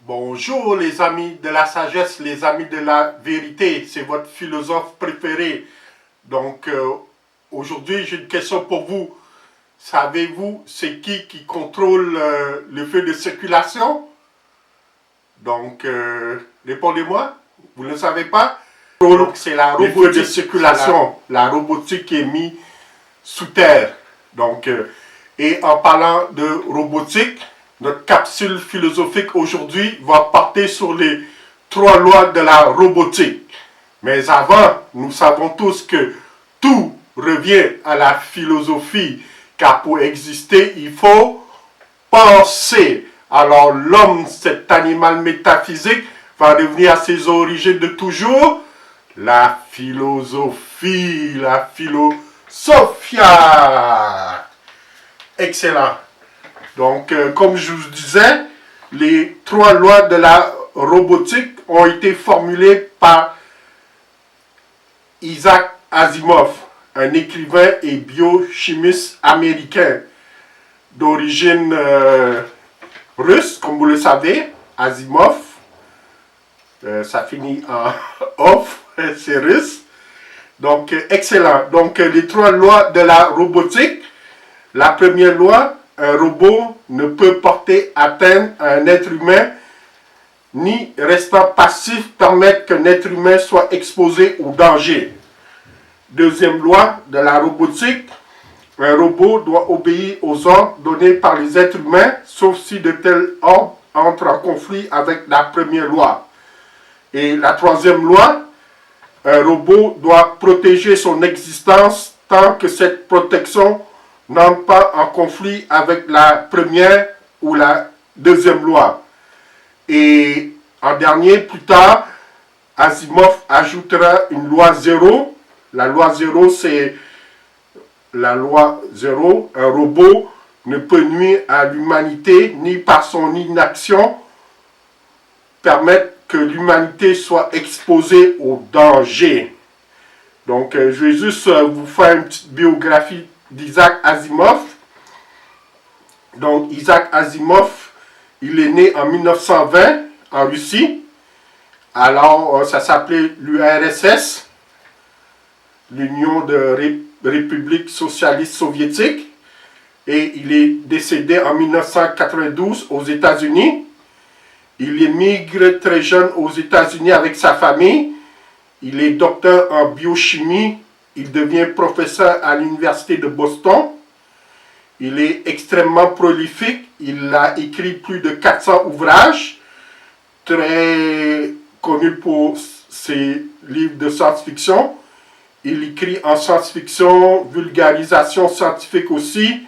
Bonjour les amis de la sagesse, les amis de la vérité, c'est votre philosophe préféré. Donc aujourd'hui j'ai une question pour vous. Savez-vous c'est qui contrôle le feu de circulation? Donc répondez-moi, vous ne le savez pas? Donc c'est la robotique de circulation, la robotique qui est mise sous terre. Donc et en parlant de robotique, notre capsule philosophique aujourd'hui va porter sur les 3 lois de la robotique. Mais avant, nous savons tous que tout revient à la philosophie, car pour exister, il faut penser. Alors l'homme, cet animal métaphysique, va revenir à ses origines de toujours, la philosophie, la philosophia. Excellent. Donc, comme je vous disais, les 3 lois de la robotique ont été formulées par Isaac Asimov, un écrivain et biochimiste américain d'origine russe, comme vous le savez. Asimov, ça finit en off, c'est russe. Donc, excellent. Donc, les 3 lois de la robotique. La première loi, un robot ne peut porter atteinte à un être humain, ni restant passif permettre qu'un être humain soit exposé au danger. Deuxième loi de la robotique, un robot doit obéir aux ordres donnés par les êtres humains, sauf si de tels ordres entrent en conflit avec la première loi. Et la troisième loi, un robot doit protéger son existence tant que cette protection n'entre pas en conflit avec la première ou la deuxième loi. Et en dernier, plus tard, Asimov ajoutera une loi 0. La loi 0, c'est la loi 0. Un robot ne peut nuire à l'humanité ni par son inaction permettre que l'humanité soit exposée au danger. Donc, je vais juste vous faire une petite biographie d'Isaac Asimov. Donc, Isaac Asimov, il est né en 1920 en Russie. Alors, ça s'appelait l'URSS, l'Union de République Socialiste Soviétique. Et il est décédé en 1992 aux États-Unis. Il émigre très jeune aux États-Unis avec sa famille. Il est docteur en biochimie. Il devient professeur à l'Université de Boston. Il est extrêmement prolifique. Il a écrit plus de 400 ouvrages, très connu pour ses livres de science-fiction. Il écrit en science-fiction, vulgarisation scientifique aussi,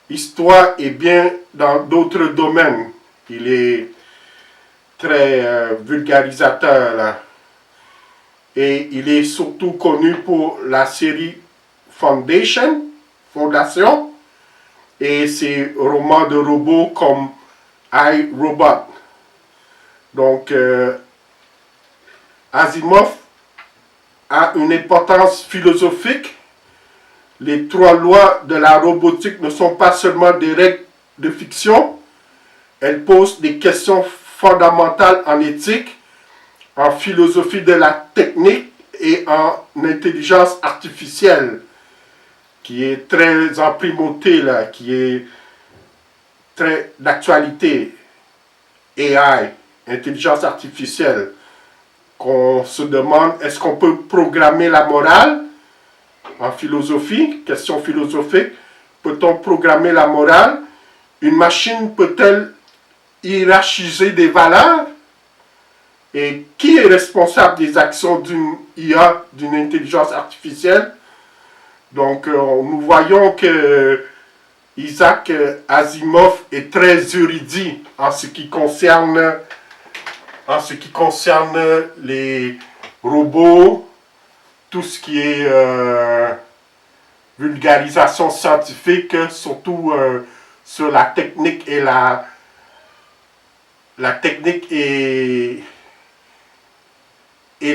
histoire et bien dans d'autres domaines. Il est très vulgarisateur là. Et il est surtout connu pour la série Fondation et ses romans de robots comme I, Robot. Donc, Asimov a une importance philosophique. Les 3 lois de la robotique ne sont pas seulement des règles de fiction, elles posent des questions fondamentales en éthique, en philosophie de la technique et en intelligence artificielle, qui est très en primauté, là, qui est très d'actualité. AI, intelligence artificielle, qu'on se demande, est-ce qu'on peut programmer la morale en philosophie, question philosophique, peut-on programmer la morale? Une machine peut-elle hiérarchiser des valeurs? Et qui est responsable des actions d'une IA, d'une intelligence artificielle? Donc, nous voyons que Isaac Asimov est très érudit en ce qui concerne les robots, tout ce qui est vulgarisation scientifique, surtout sur la technique et la technique et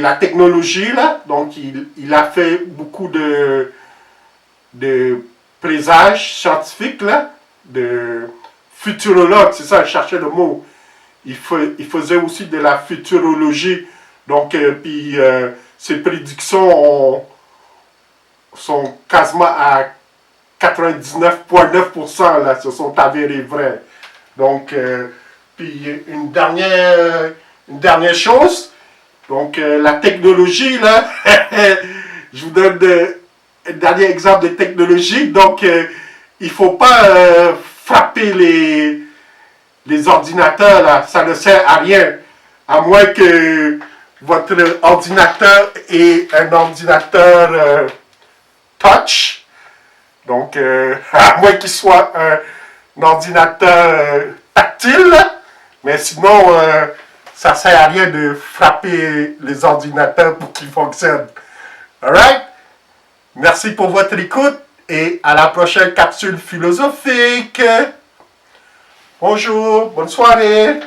la technologie là. Donc il a fait beaucoup de présages scientifiques là, de futurologue, c'est ça, je cherchais le mot. il faisait aussi de la futurologie. Donc, puis ses prédictions sont quasiment à 99,9% là, se sont avérées vraies. Donc, puis une dernière chose, donc la technologie, là, je vous donne un dernier exemple de technologie. Donc, il ne faut pas frapper les ordinateurs, là, ça ne sert à rien, à moins que votre ordinateur est un ordinateur touch, donc à moins qu'il soit un ordinateur tactile, mais sinon ça ne sert à rien de frapper les ordinateurs pour qu'ils fonctionnent. Alright? Merci pour votre écoute et à la prochaine capsule philosophique. Bonjour, bonne soirée.